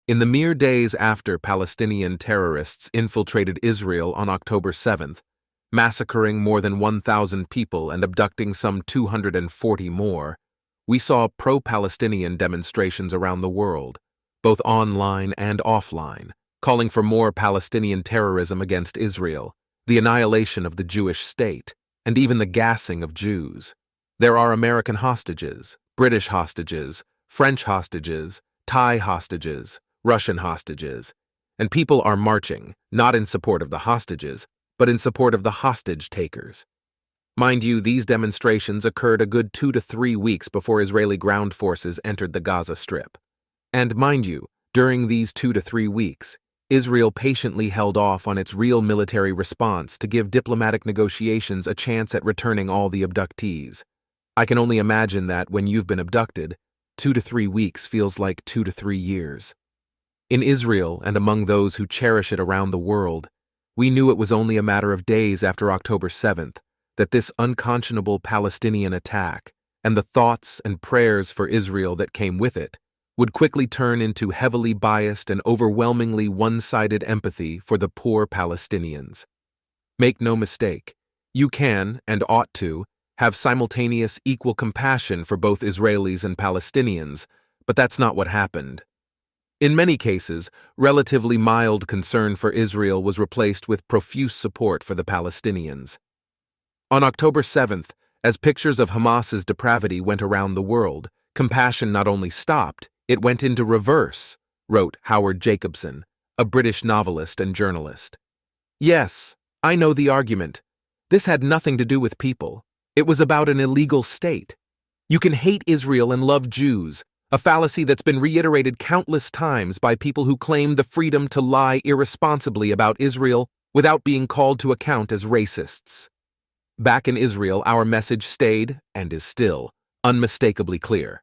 In the mere days after Palestinian terrorists infiltrated Israel on October 7th, massacring more than 1,000 people and abducting some 240 more, we saw pro-Palestinian demonstrations around the world, both online and offline, calling for more Palestinian terrorism against Israel, the annihilation of the Jewish state, and even the gassing of Jews. There are American hostages, British hostages, French hostages, Thai hostages, Russian hostages, and people are marching, not in support of the hostages, but in support of the hostage takers. Mind you, these demonstrations occurred a good 2 to 3 weeks before Israeli ground forces entered the Gaza Strip. And mind you, during these 2 to 3 weeks, Israel patiently held off on its real military response to give diplomatic negotiations a chance at returning all the abductees. I can only imagine that when you've been abducted, 2 to 3 weeks feels like 2 to 3 years. In Israel and among those who cherish it around the world, we knew it was only a matter of days after October 7th that this unconscionable Palestinian attack and the thoughts and prayers for Israel that came with it would quickly turn into heavily biased and overwhelmingly one-sided empathy for the poor Palestinians. Make no mistake, you can, and ought to, have simultaneous equal compassion for both Israelis and Palestinians, but that's not what happened. In many cases, relatively mild concern for Israel was replaced with profuse support for the Palestinians. On October 7th, as pictures of Hamas's depravity went around the world, compassion not only stopped, it went into reverse, wrote Howard Jacobson, a British novelist and journalist. Yes, I know the argument. This had nothing to do with people. It was about an illegal state. You can hate Israel and love Jews, a fallacy that's been reiterated countless times by people who claim the freedom to lie irresponsibly about Israel without being called to account as racists. Back in Israel, our message stayed, and is still, unmistakably clear.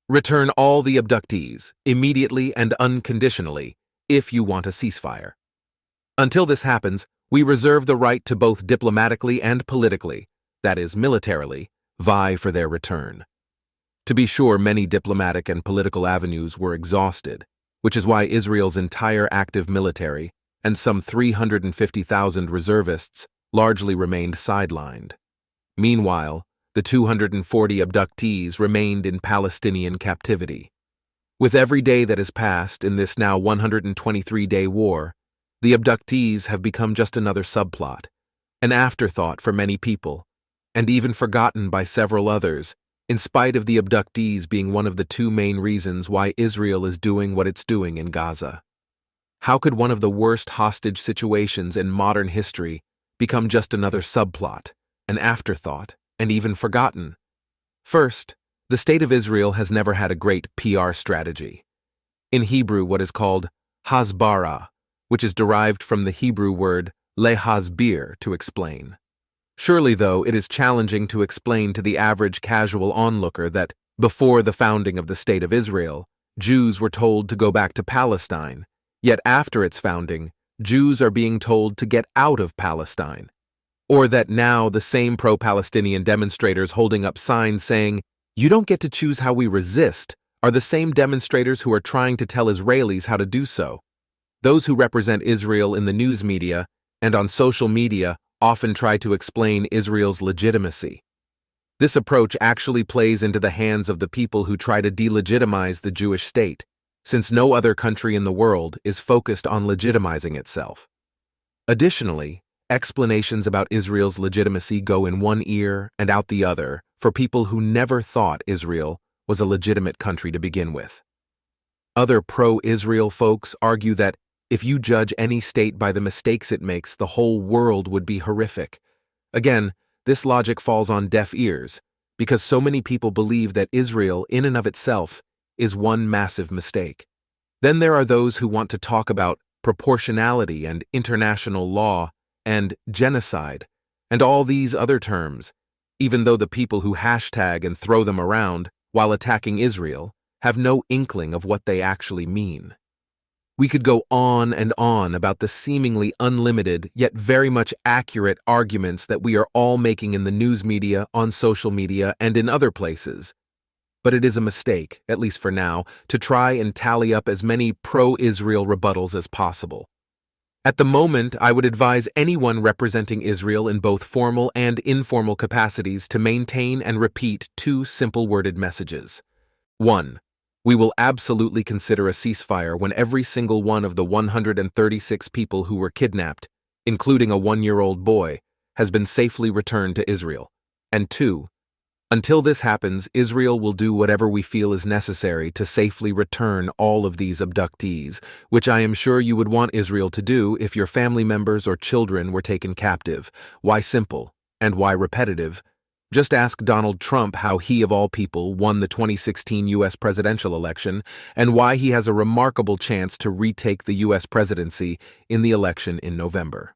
Return all the abductees, immediately and unconditionally, if you want a ceasefire. Until this happens, we reserve the right to both diplomatically and politically, that is, militarily, vie for their return. To be sure, many diplomatic and political avenues were exhausted, which is why Israel's entire active military and some 350,000 reservists largely remained sidelined. Meanwhile, the 240 abductees remained in Palestinian captivity. With every day that has passed in this now 123-day war, the abductees have become just another subplot, an afterthought for many people, and even forgotten by several others, in spite of the abductees being one of the two main reasons why Israel is doing what it's doing in Gaza. How could one of the worst hostage situations in modern history become just another subplot, an afterthought, and even forgotten? First, the State of Israel has never had a great PR strategy. In Hebrew, what is called hasbara, which is derived from the Hebrew word lehasbir, to explain. Surely, though, it is challenging to explain to the average casual onlooker that, before the founding of the State of Israel, Jews were told to go back to Palestine, yet after its founding, Jews are being told to get out of Palestine. Or that now the same pro-Palestinian demonstrators holding up signs saying, "You don't get to choose how we resist," are the same demonstrators who are trying to tell Israelis how to do so. Those who represent Israel in the news media and on social media often try to explain Israel's legitimacy. This approach actually plays into the hands of the people who try to delegitimize the Jewish state, since no other country in the world is focused on legitimizing itself. Additionally, explanations about Israel's legitimacy go in one ear and out the other for people who never thought Israel was a legitimate country to begin with. Other pro-Israel folks argue that if you judge any state by the mistakes it makes, the whole world would be horrific. Again, this logic falls on deaf ears, because so many people believe that Israel, in and of itself, is one massive mistake. Then there are those who want to talk about proportionality and international law and genocide and all these other terms, even though the people who hashtag and throw them around while attacking Israel have no inkling of what they actually mean. We could go on and on about the seemingly unlimited yet very much accurate arguments that we are all making in the news media, on social media, and in other places. but it is a mistake, at least for now, to try and tally up as many pro-Israel rebuttals as possible. At the moment, I would advise anyone representing Israel in both formal and informal capacities to maintain and repeat two simple-worded messages. 1. We will absolutely consider a ceasefire when every single one of the 136 people who were kidnapped, including a 1-year-old boy, has been safely returned to Israel. And 2. Until this happens, Israel will do whatever we feel is necessary to safely return all of these abductees, which I am sure you would want Israel to do if your family members or children were taken captive. Why simple? And why repetitive? Just ask Donald Trump how he, of all people, won the 2016 U.S. presidential election and why he has a remarkable chance to retake the U.S. presidency in the election in November.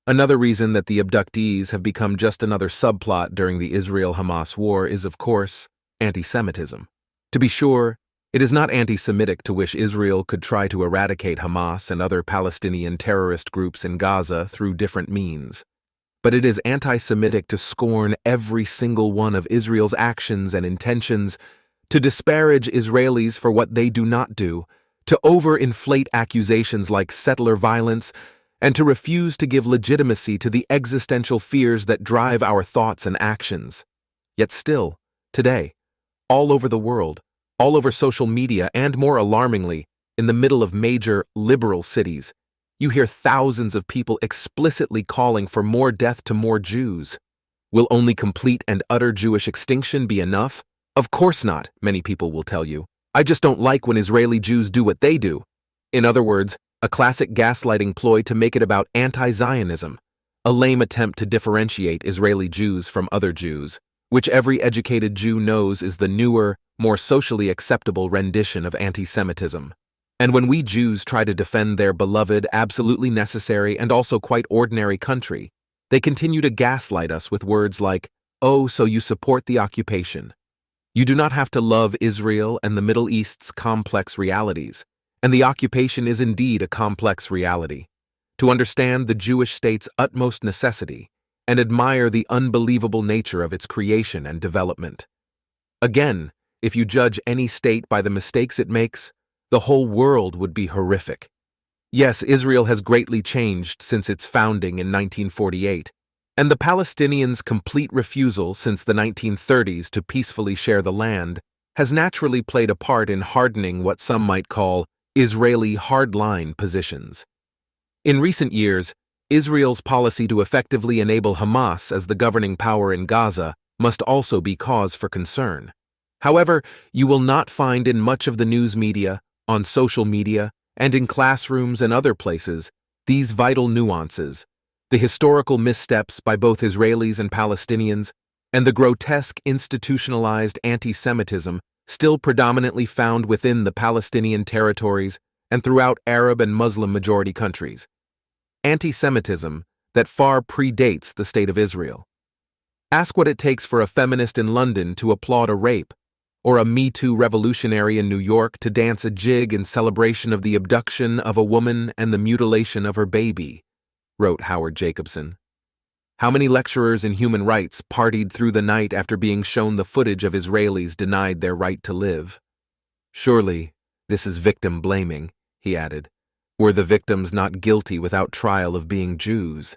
Another reason that the abductees have become just another subplot during the Israel-Hamas war is, of course, anti-Semitism. To be sure, it is not anti-Semitic to wish Israel could try to eradicate Hamas and other Palestinian terrorist groups in Gaza through different means. But it is anti-Semitic to scorn every single one of Israel's actions and intentions, to disparage Israelis for what they do not do, to overinflate accusations like settler violence, and to refuse to give legitimacy to the existential fears that drive our thoughts and actions. Yet still, today, all over the world, all over social media, and more alarmingly, in the middle of major liberal cities, you hear thousands of people explicitly calling for more death to more Jews. Will only complete and utter Jewish extinction be enough? Of course not, many people will tell you. I just don't like when Israeli Jews do what they do. In other words, a classic gaslighting ploy to make it about anti-Zionism, a lame attempt to differentiate Israeli Jews from other Jews, which every educated Jew knows is the newer, more socially acceptable rendition of anti-Semitism. And when we Jews try to defend their beloved, absolutely necessary, and also quite ordinary country, they continue to gaslight us with words like, "Oh, so you support the occupation." You do not have to love Israel and the Middle East's complex realities. And the occupation is indeed a complex reality. To understand the Jewish state's utmost necessity and admire the unbelievable nature of its creation and development. Again, if you judge any state by the mistakes it makes, the whole world would be horrific. Yes, Israel has greatly changed since its founding in 1948, and the Palestinians' complete refusal since the 1930s to peacefully share the land has naturally played a part in hardening what some might call Israeli hardline positions. In recent years, Israel's policy to effectively enable Hamas as the governing power in Gaza must also be cause for concern. However, you will not find in much of the news media, on social media, and in classrooms and other places these vital nuances, the historical missteps by both Israelis and Palestinians, and the grotesque institutionalized anti-Semitism still predominantly found within the Palestinian territories and throughout Arab and Muslim-majority countries. Anti-Semitism that far predates the State of Israel. Ask what it takes for a feminist in London to applaud a rape, or a Me Too revolutionary in New York to dance a jig in celebration of the abduction of a woman and the mutilation of her baby, wrote Howard Jacobson. How many lecturers in human rights partied through the night after being shown the footage of Israelis denied their right to live? Surely, this is victim blaming, he added. Were the victims not guilty without trial of being Jews?